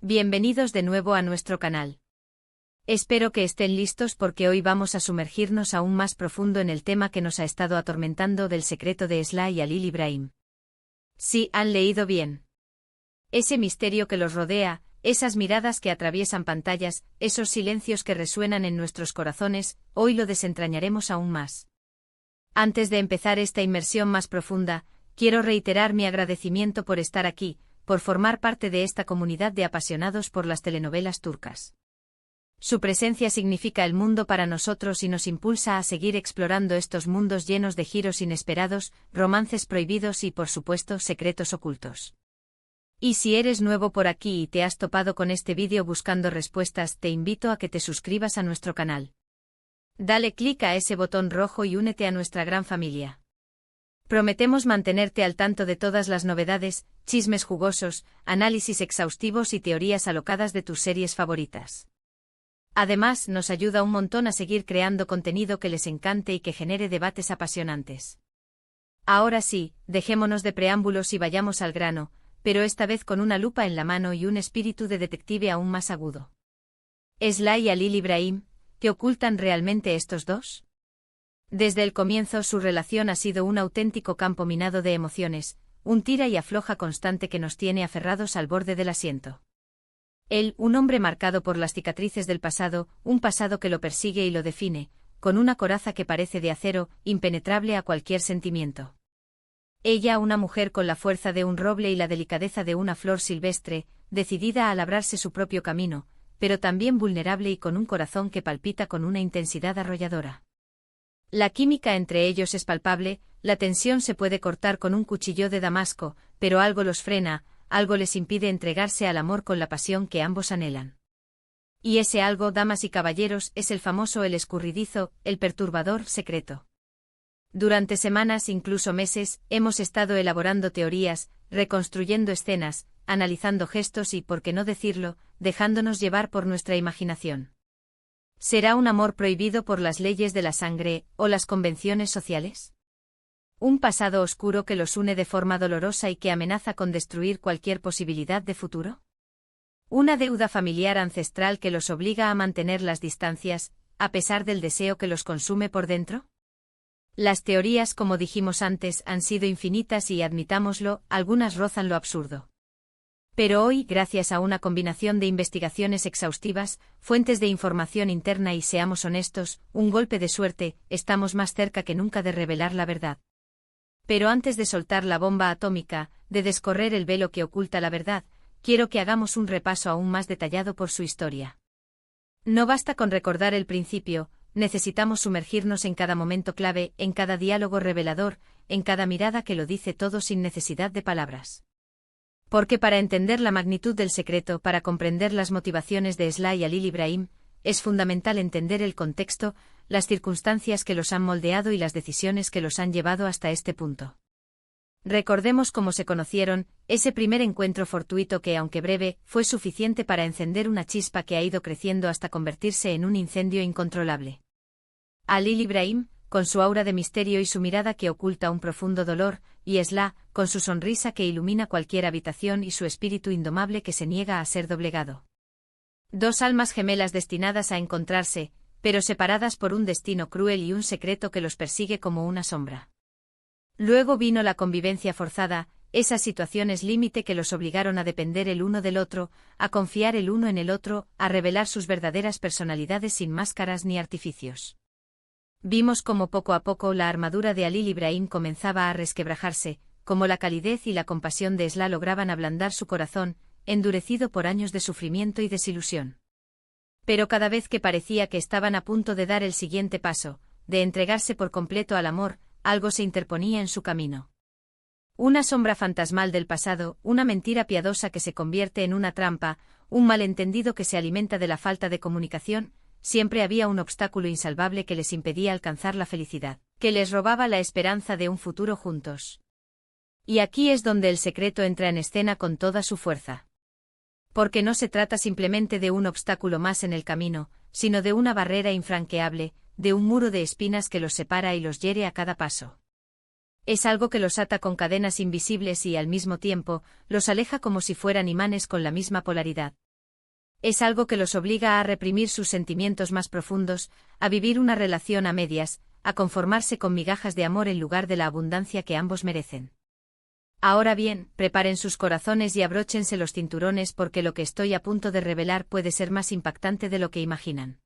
Bienvenidos de nuevo a nuestro canal. Espero que estén listos porque hoy vamos a sumergirnos aún más profundo en el tema que nos ha estado atormentando del secreto de Esla y Halil Ibrahim. Sí, han leído bien. Ese misterio que los rodea, esas miradas que atraviesan pantallas, esos silencios que resuenan en nuestros corazones, hoy lo desentrañaremos aún más. Antes de empezar esta inmersión más profunda, quiero reiterar mi agradecimiento por estar aquí, por formar parte de esta comunidad de apasionados por las telenovelas turcas. Su presencia significa el mundo para nosotros y nos impulsa a seguir explorando estos mundos llenos de giros inesperados, romances prohibidos y, por supuesto, secretos ocultos. Y si eres nuevo por aquí y te has topado con este vídeo buscando respuestas, te invito a que te suscribas a nuestro canal. Dale clic a ese botón rojo y únete a nuestra gran familia. Prometemos mantenerte al tanto de todas las novedades, chismes jugosos, análisis exhaustivos y teorías alocadas de tus series favoritas. Además, nos ayuda un montón a seguir creando contenido que les encante y que genere debates apasionantes. Ahora sí, dejémonos de preámbulos y vayamos al grano, pero esta vez con una lupa en la mano y un espíritu de detective aún más agudo. ¿Esla y Halil Ibrahim, qué ocultan realmente estos dos? Desde el comienzo su relación ha sido un auténtico campo minado de emociones, un tira y afloja constante que nos tiene aferrados al borde del asiento. Él, un hombre marcado por las cicatrices del pasado, un pasado que lo persigue y lo define, con una coraza que parece de acero, impenetrable a cualquier sentimiento. Ella, una mujer con la fuerza de un roble y la delicadeza de una flor silvestre, decidida a labrarse su propio camino, pero también vulnerable y con un corazón que palpita con una intensidad arrolladora. La química entre ellos es palpable, la tensión se puede cortar con un cuchillo de Damasco, pero algo los frena, algo les impide entregarse al amor con la pasión que ambos anhelan. Y ese algo, damas y caballeros, es el famoso, el escurridizo, el perturbador secreto. Durante semanas, incluso meses, hemos estado elaborando teorías, reconstruyendo escenas, analizando gestos y, por qué no decirlo, dejándonos llevar por nuestra imaginación. ¿Será un amor prohibido por las leyes de la sangre o las convenciones sociales? ¿Un pasado oscuro que los une de forma dolorosa y que amenaza con destruir cualquier posibilidad de futuro? ¿Una deuda familiar ancestral que los obliga a mantener las distancias, a pesar del deseo que los consume por dentro? Las teorías, como dijimos antes, han sido infinitas y, admitámoslo, algunas rozan lo absurdo. Pero hoy, gracias a una combinación de investigaciones exhaustivas, fuentes de información interna y, seamos honestos, un golpe de suerte, estamos más cerca que nunca de revelar la verdad. Pero antes de soltar la bomba atómica, de descorrer el velo que oculta la verdad, quiero que hagamos un repaso aún más detallado por su historia. No basta con recordar el principio, necesitamos sumergirnos en cada momento clave, en cada diálogo revelador, en cada mirada que lo dice todo sin necesidad de palabras. Porque para entender la magnitud del secreto, para comprender las motivaciones de Esla y Halil Ibrahim, es fundamental entender el contexto, las circunstancias que los han moldeado y las decisiones que los han llevado hasta este punto. Recordemos cómo se conocieron, ese primer encuentro fortuito que, aunque breve, fue suficiente para encender una chispa que ha ido creciendo hasta convertirse en un incendio incontrolable. Halil Ibrahim, con su aura de misterio y su mirada que oculta un profundo dolor, y Esla, con su sonrisa que ilumina cualquier habitación y su espíritu indomable que se niega a ser doblegado. Dos almas gemelas destinadas a encontrarse, pero separadas por un destino cruel y un secreto que los persigue como una sombra. Luego vino la convivencia forzada, esas situaciones límite que los obligaron a depender el uno del otro, a confiar el uno en el otro, a revelar sus verdaderas personalidades sin máscaras ni artificios. Vimos cómo poco a poco la armadura de Halil Ibrahim comenzaba a resquebrajarse, cómo la calidez y la compasión de Esla lograban ablandar su corazón, endurecido por años de sufrimiento y desilusión. Pero cada vez que parecía que estaban a punto de dar el siguiente paso, de entregarse por completo al amor, algo se interponía en su camino. Una sombra fantasmal del pasado, una mentira piadosa que se convierte en una trampa, un malentendido que se alimenta de la falta de comunicación. Siempre había un obstáculo insalvable que les impedía alcanzar la felicidad, que les robaba la esperanza de un futuro juntos. Y aquí es donde el secreto entra en escena con toda su fuerza. Porque no se trata simplemente de un obstáculo más en el camino, sino de una barrera infranqueable, de un muro de espinas que los separa y los hiere a cada paso. Es algo que los ata con cadenas invisibles y, al mismo tiempo, los aleja como si fueran imanes con la misma polaridad. Es algo que los obliga a reprimir sus sentimientos más profundos, a vivir una relación a medias, a conformarse con migajas de amor en lugar de la abundancia que ambos merecen. Ahora bien, preparen sus corazones y abróchense los cinturones porque lo que estoy a punto de revelar puede ser más impactante de lo que imaginan.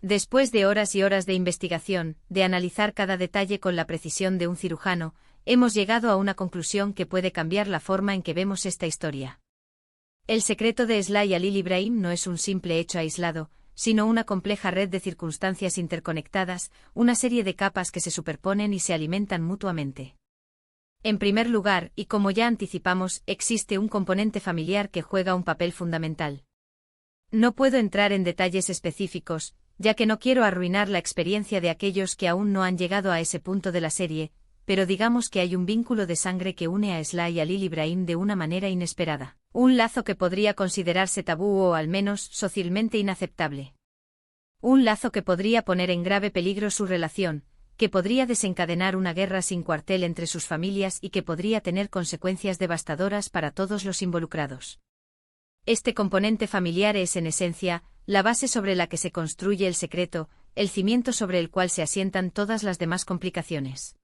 Después de horas y horas de investigación, de analizar cada detalle con la precisión de un cirujano, hemos llegado a una conclusión que puede cambiar la forma en que vemos esta historia. El secreto de Esla y Alil Ibrahim no es un simple hecho aislado, sino una compleja red de circunstancias interconectadas, una serie de capas que se superponen y se alimentan mutuamente. En primer lugar, y como ya anticipamos, existe un componente familiar que juega un papel fundamental. No puedo entrar en detalles específicos, ya que no quiero arruinar la experiencia de aquellos que aún no han llegado a ese punto de la serie, pero digamos que hay un vínculo de sangre que une a Esla y Alil Ibrahim de una manera inesperada. Un lazo que podría considerarse tabú o al menos socialmente inaceptable. Un lazo que podría poner en grave peligro su relación, que podría desencadenar una guerra sin cuartel entre sus familias y que podría tener consecuencias devastadoras para todos los involucrados. Este componente familiar es, en esencia, la base sobre la que se construye el secreto, el cimiento sobre el cual se asientan todas las demás complicaciones.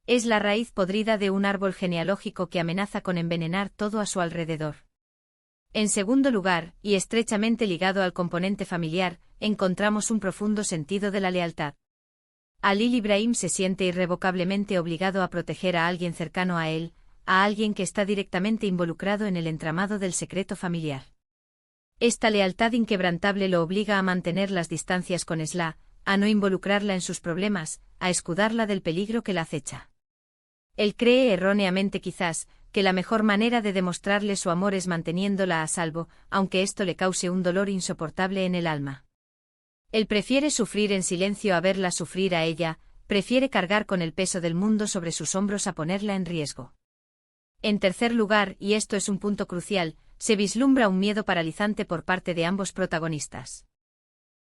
Es la raíz podrida de un árbol genealógico que amenaza con envenenar todo a su alrededor. En segundo lugar, y estrechamente ligado al componente familiar, encontramos un profundo sentido de la lealtad. Alil Ibrahim se siente irrevocablemente obligado a proteger a alguien cercano a él, a alguien que está directamente involucrado en el entramado del secreto familiar. Esta lealtad inquebrantable lo obliga a mantener las distancias con Esla, a no involucrarla en sus problemas, a escudarla del peligro que la acecha. Él cree erróneamente quizás, que la mejor manera de demostrarle su amor es manteniéndola a salvo, aunque esto le cause un dolor insoportable en el alma. Él prefiere sufrir en silencio a verla sufrir a ella, prefiere cargar con el peso del mundo sobre sus hombros a ponerla en riesgo. En tercer lugar, y esto es un punto crucial, se vislumbra un miedo paralizante por parte de ambos protagonistas.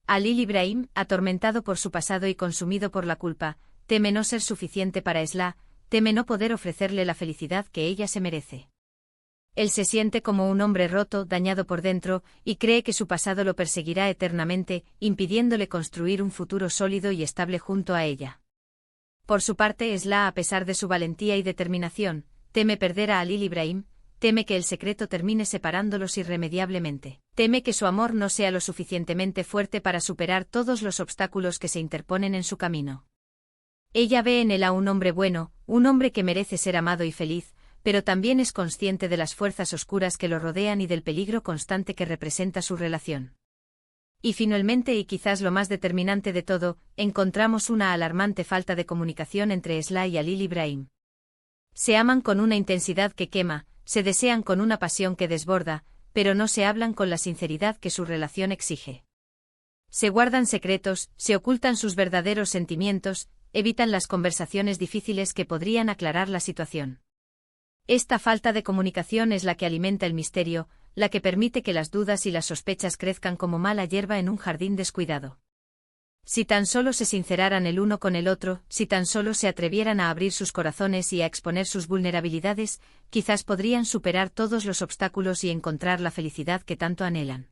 Alil Ibrahim, atormentado por su pasado y consumido por la culpa, teme no ser suficiente para Esla, teme no poder ofrecerle la felicidad que ella se merece. Él se siente como un hombre roto, dañado por dentro, y cree que su pasado lo perseguirá eternamente, impidiéndole construir un futuro sólido y estable junto a ella. Por su parte, Esla, a pesar de su valentía y determinación, teme perder a Alil Ibrahim, teme que el secreto termine separándolos irremediablemente, teme que su amor no sea lo suficientemente fuerte para superar todos los obstáculos que se interponen en su camino. Ella ve en él a un hombre bueno, un hombre que merece ser amado y feliz, pero también es consciente de las fuerzas oscuras que lo rodean y del peligro constante que representa su relación. Y finalmente, y quizás lo más determinante de todo, encontramos una alarmante falta de comunicación entre Esla y Alil Ibrahim. Se aman con una intensidad que quema, se desean con una pasión que desborda, pero no se hablan con la sinceridad que su relación exige. Se guardan secretos, se ocultan sus verdaderos sentimientos, evitan las conversaciones difíciles que podrían aclarar la situación. Esta falta de comunicación es la que alimenta el misterio, la que permite que las dudas y las sospechas crezcan como mala hierba en un jardín descuidado. Si tan solo se sinceraran el uno con el otro, si tan solo se atrevieran a abrir sus corazones y a exponer sus vulnerabilidades, quizás podrían superar todos los obstáculos y encontrar la felicidad que tanto anhelan.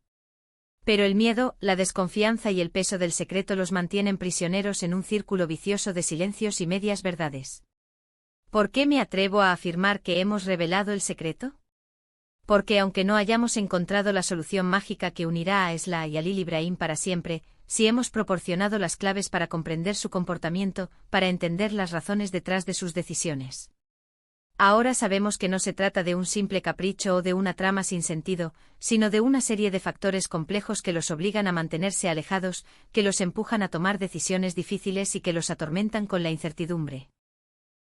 Pero el miedo, la desconfianza y el peso del secreto los mantienen prisioneros en un círculo vicioso de silencios y medias verdades. ¿Por qué me atrevo a afirmar que hemos revelado el secreto? Porque aunque no hayamos encontrado la solución mágica que unirá a Esla y Alil Ibrahim para siempre, sí hemos proporcionado las claves para comprender su comportamiento, para entender las razones detrás de sus decisiones. Ahora sabemos que no se trata de un simple capricho o de una trama sin sentido, sino de una serie de factores complejos que los obligan a mantenerse alejados, que los empujan a tomar decisiones difíciles y que los atormentan con la incertidumbre.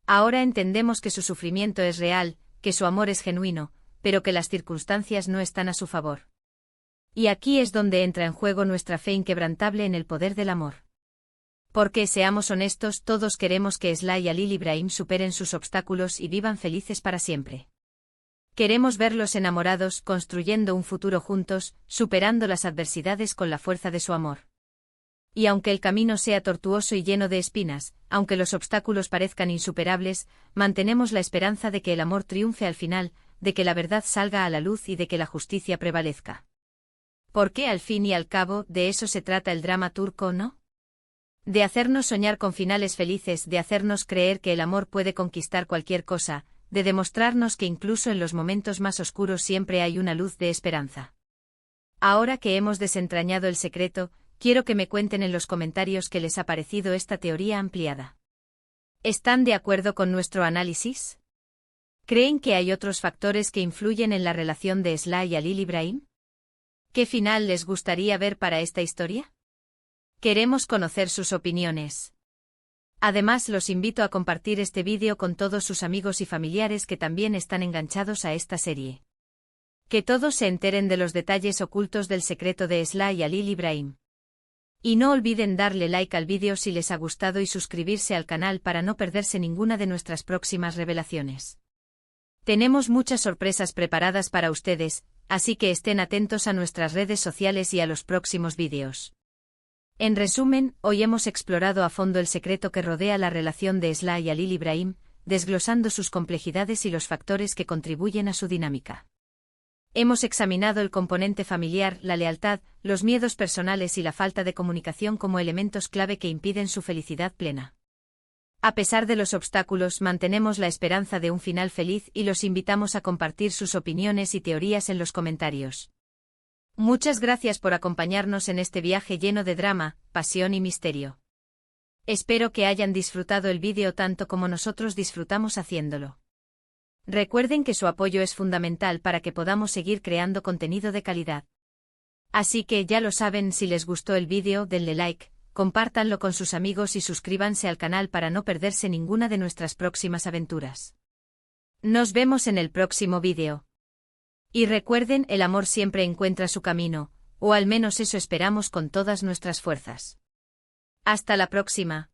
Ahora entendemos que su sufrimiento es real, que su amor es genuino, pero que las circunstancias no están a su favor. Y aquí es donde entra en juego nuestra fe inquebrantable en el poder del amor. Porque, seamos honestos, todos queremos que Esla y Alil Ibrahim superen sus obstáculos y vivan felices para siempre. Queremos verlos enamorados, construyendo un futuro juntos, superando las adversidades con la fuerza de su amor. Y aunque el camino sea tortuoso y lleno de espinas, aunque los obstáculos parezcan insuperables, mantenemos la esperanza de que el amor triunfe al final, de que la verdad salga a la luz y de que la justicia prevalezca. Porque al fin y al cabo, de eso se trata el drama turco, ¿no? De hacernos soñar con finales felices, de hacernos creer que el amor puede conquistar cualquier cosa, de demostrarnos que incluso en los momentos más oscuros siempre hay una luz de esperanza. Ahora que hemos desentrañado el secreto, quiero que me cuenten en los comentarios qué les ha parecido esta teoría ampliada. ¿Están de acuerdo con nuestro análisis? ¿Creen que hay otros factores que influyen en la relación de Esla y Halil Ibrahim? ¿Qué final les gustaría ver para esta historia? Queremos conocer sus opiniones. Además, los invito a compartir este vídeo con todos sus amigos y familiares que también están enganchados a esta serie. Que todos se enteren de los detalles ocultos del secreto de Esla y Halil Ibrahim. Y no olviden darle like al vídeo si les ha gustado y suscribirse al canal para no perderse ninguna de nuestras próximas revelaciones. Tenemos muchas sorpresas preparadas para ustedes, así que estén atentos a nuestras redes sociales y a los próximos vídeos. En resumen, hoy hemos explorado a fondo el secreto que rodea la relación de Esla y Halil Ibrahim, desglosando sus complejidades y los factores que contribuyen a su dinámica. Hemos examinado el componente familiar, la lealtad, los miedos personales y la falta de comunicación como elementos clave que impiden su felicidad plena. A pesar de los obstáculos, mantenemos la esperanza de un final feliz y los invitamos a compartir sus opiniones y teorías en los comentarios. Muchas gracias por acompañarnos en este viaje lleno de drama, pasión y misterio. Espero que hayan disfrutado el vídeo tanto como nosotros disfrutamos haciéndolo. Recuerden que su apoyo es fundamental para que podamos seguir creando contenido de calidad. Así que ya lo saben, si les gustó el vídeo, denle like, compártanlo con sus amigos y suscríbanse al canal para no perderse ninguna de nuestras próximas aventuras. Nos vemos en el próximo vídeo. Y recuerden, el amor siempre encuentra su camino, o al menos eso esperamos con todas nuestras fuerzas. Hasta la próxima.